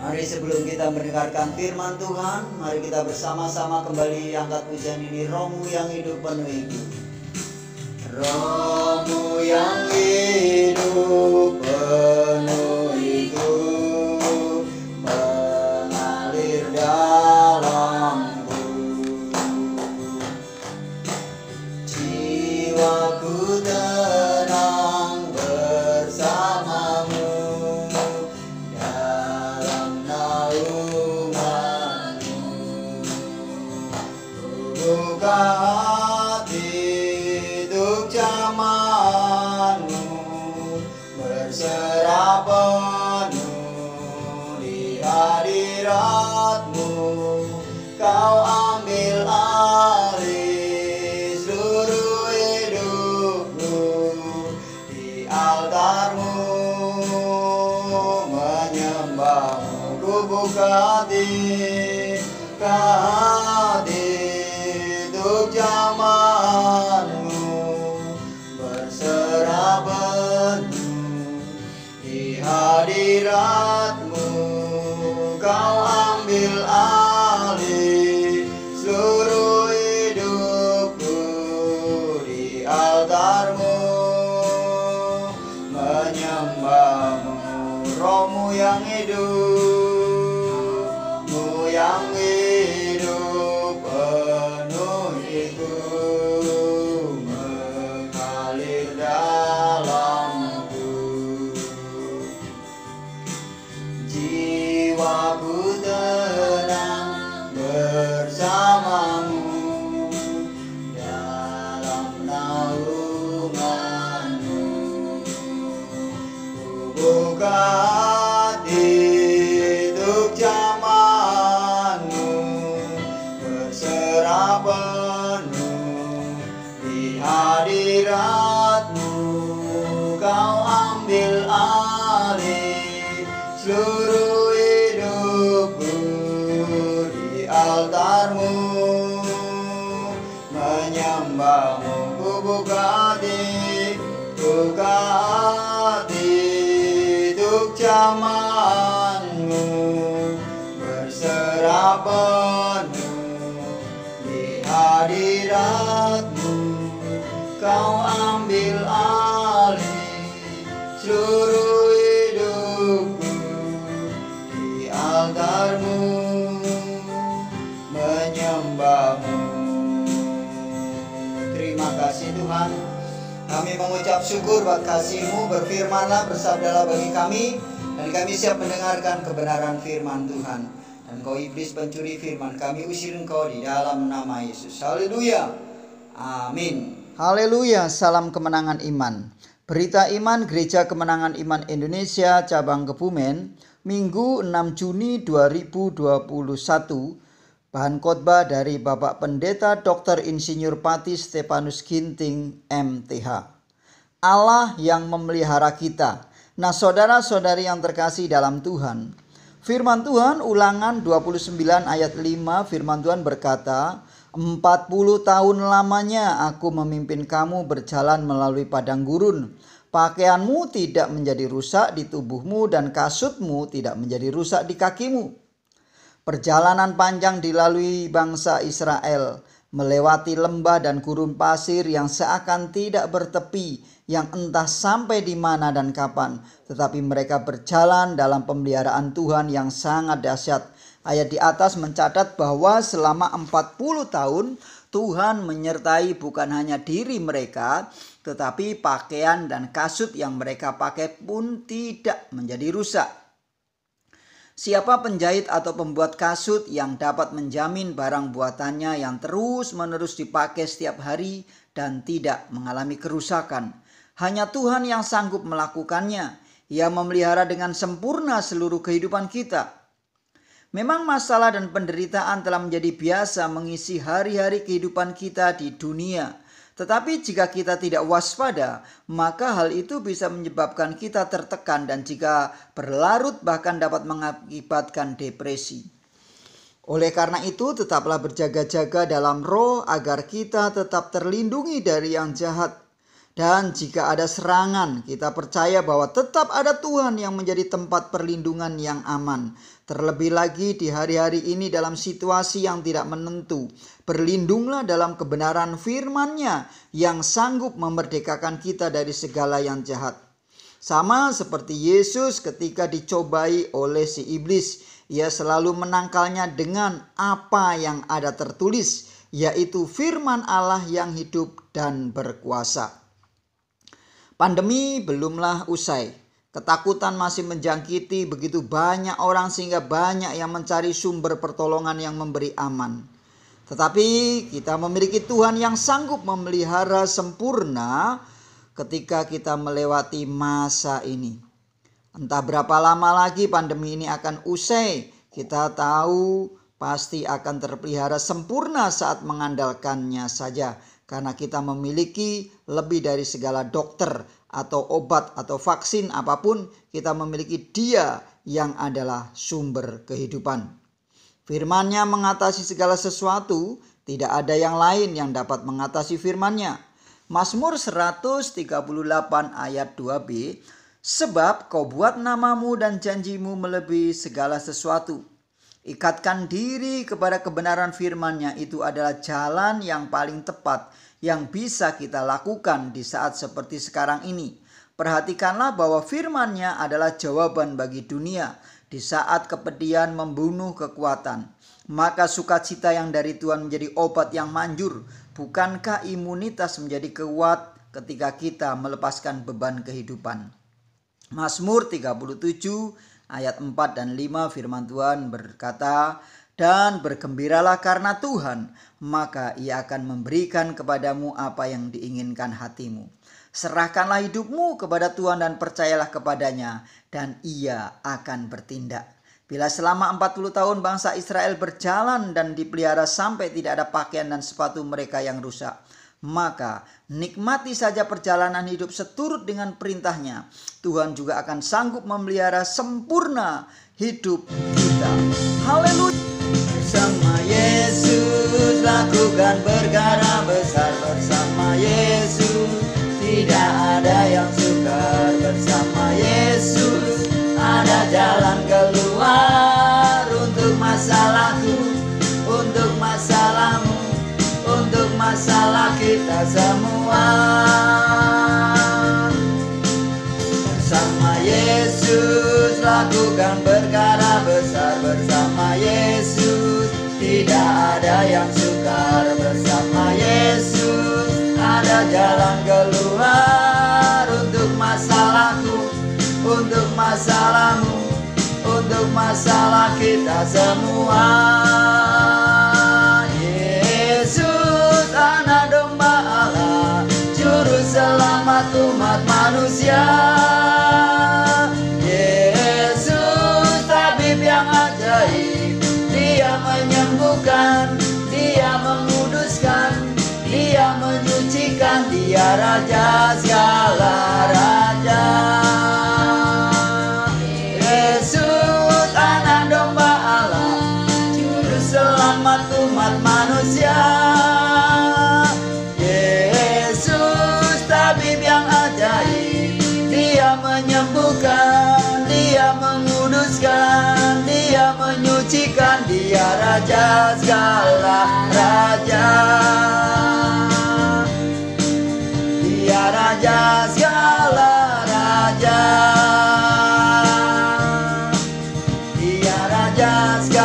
Mari sebelum kita mendengarkan firman Tuhan, mari kita bersama-sama kembali angkat pujian ini. Rohmu yang hidup penuhiku. Rohmu yang hidup penuhiku, mengalir dalamku. Jiwaku tenang bersamamu dalam naunganmu. Buka hati untuk zamanmu, berserah penuh di hadiratmu. Kau ambil alih seluruh hidupku, di altarmu menyembahmu. Ku buka hati untuk zamanmu, berserah penuh di hadiratmu. Kau ambil alih seluruh hidupku, di altarmu menyembahmu. Rohmu yang hidup, yang hidup penuhiku, mengalir dalamku. Jiwaku tenang bersamamu dalam naunganmu. Ku buka hati untuk zamanmu, berserah penuh di hadiratmu. Kau ambil alih seluruh hidupku, di altarmu menyembahmu. Ku buka hati untuk zamanmu, berserah penuh di hadiratmu. Kau ambil alih seluruh hidupku, di altarmu menyembahmu. Terima kasih Tuhan, kami mengucap syukur buat kasih-Mu. Berfirmanlah, bersabdalah bagi kami, dan kami siap mendengarkan kebenaran firman Tuhan. Dan Kau iblis pencuri firman, kami usir Engkau di dalam nama Yesus. Haleluya, amin. Haleluya, salam kemenangan iman. Berita iman Gereja Kemenangan Iman Indonesia Cabang Kebumen, Minggu 6 Juni 2021. Bahan khotbah dari Bapak Pendeta Dr. Insinyur Pati Stefanus Ginting MTH. Allah yang memelihara kita. Nah, saudara-saudari yang terkasih dalam Tuhan, firman Tuhan Ulangan 29 ayat 5, firman Tuhan berkata, 40 tahun lamanya aku memimpin kamu berjalan melalui padang gurun. Pakaianmu tidak menjadi rusak di tubuhmu dan kasutmu tidak menjadi rusak di kakimu. Perjalanan panjang dilalui bangsa Israel, melewati lembah dan gurun pasir yang seakan tidak bertepi, yang entah sampai di mana dan kapan. Tetapi mereka berjalan dalam pemeliharaan Tuhan yang sangat dahsyat. Ayat di atas mencatat bahwa selama 40 tahun Tuhan menyertai bukan hanya diri mereka, tetapi pakaian dan kasut yang mereka pakai pun tidak menjadi rusak. Siapa penjahit atau pembuat kasut yang dapat menjamin barang buatannya yang terus-menerus dipakai setiap hari dan tidak mengalami kerusakan? Hanya Tuhan yang sanggup melakukannya. Ia memelihara dengan sempurna seluruh kehidupan kita. Memang masalah dan penderitaan telah menjadi biasa mengisi hari-hari kehidupan kita di dunia. Tetapi jika kita tidak waspada, maka hal itu bisa menyebabkan kita tertekan dan jika berlarut bahkan dapat mengakibatkan depresi. Oleh karena itu, tetaplah berjaga-jaga dalam roh agar kita tetap terlindungi dari yang jahat Dan jika ada serangan, kita percaya bahwa tetap ada Tuhan yang menjadi tempat perlindungan yang aman. Terlebih lagi di hari-hari ini dalam situasi yang tidak menentu. Berlindunglah dalam kebenaran firman-Nya yang sanggup memerdekakan kita dari segala yang jahat. Sama seperti Yesus ketika dicobai oleh si iblis, ia selalu menangkalnya dengan apa yang ada tertulis, yaitu firman Allah yang hidup dan berkuasa. Pandemi belumlah usai. Ketakutan masih menjangkiti begitu banyak orang sehingga banyak yang mencari sumber pertolongan yang memberi aman. Tetapi kita memiliki Tuhan yang sanggup memelihara sempurna ketika kita melewati masa ini. Entah berapa lama lagi pandemi ini akan usai, kita tahu pasti akan terpelihara sempurna saat mengandalkannya saja. Karena kita memiliki lebih dari segala dokter atau obat atau vaksin apapun, kita memiliki Dia yang adalah sumber kehidupan. Firman-Nya mengatasi segala sesuatu, tidak ada yang lain yang dapat mengatasi firman-Nya. Mazmur 138 ayat 2b, sebab kau buat namamu dan janjimu melebihi segala sesuatu. Ikatkan diri kepada kebenaran firman-Nya, itu adalah jalan yang paling tepat yang bisa kita lakukan di saat seperti sekarang ini. Perhatikanlah bahwa firman-Nya adalah jawaban bagi dunia di saat kepedihan membunuh kekuatan. Maka sukacita yang dari Tuhan menjadi obat yang manjur. Bukankah imunitas menjadi kuat ketika kita melepaskan beban kehidupan? Mazmur 37 ayat 4 dan 5 firman Tuhan berkata, dan bergembiralah karena Tuhan, maka Ia akan memberikan kepadamu apa yang diinginkan hatimu. Serahkanlah hidupmu kepada Tuhan dan percayalah kepadanya, dan Ia akan bertindak. Bila selama 40 tahun bangsa Israel berjalan dan dipelihara sampai tidak ada pakaian dan sepatu mereka yang rusak, maka nikmati saja perjalanan hidup seturut dengan perintah-Nya. Tuhan juga akan sanggup memelihara sempurna hidup kita. Haleluya. Bersama Yesus lakukan perkara besar, bersama Yesus tidak ada yang sukar, bersama Yesus ada jalan keluar untuk masalahku, untuk masalahmu, untuk masalah kita semua. Bersama Yesus lakukan perkara besar, bersama Yesus tidak ada yang sukar, bersama Yesus ada jalan keluar untuk masalahku, untuk masalahmu, untuk masalah kita semua. Yesus anak domba Allah, juru selamat umat manusia. Yesus tabib yang ajaib, Dia menyembuhkan, Dia menguduskan, Dia menyucikan, Dia Raja segala raja. Yesus anak domba Allah, juru selamat umat manusia. Yesus tabib yang ajaib, Dia menyembuhkan, Dia menguduskan, Dia menyucikan, Dia Raja segala raja. Dia Raja segala raja. Dia Raja segala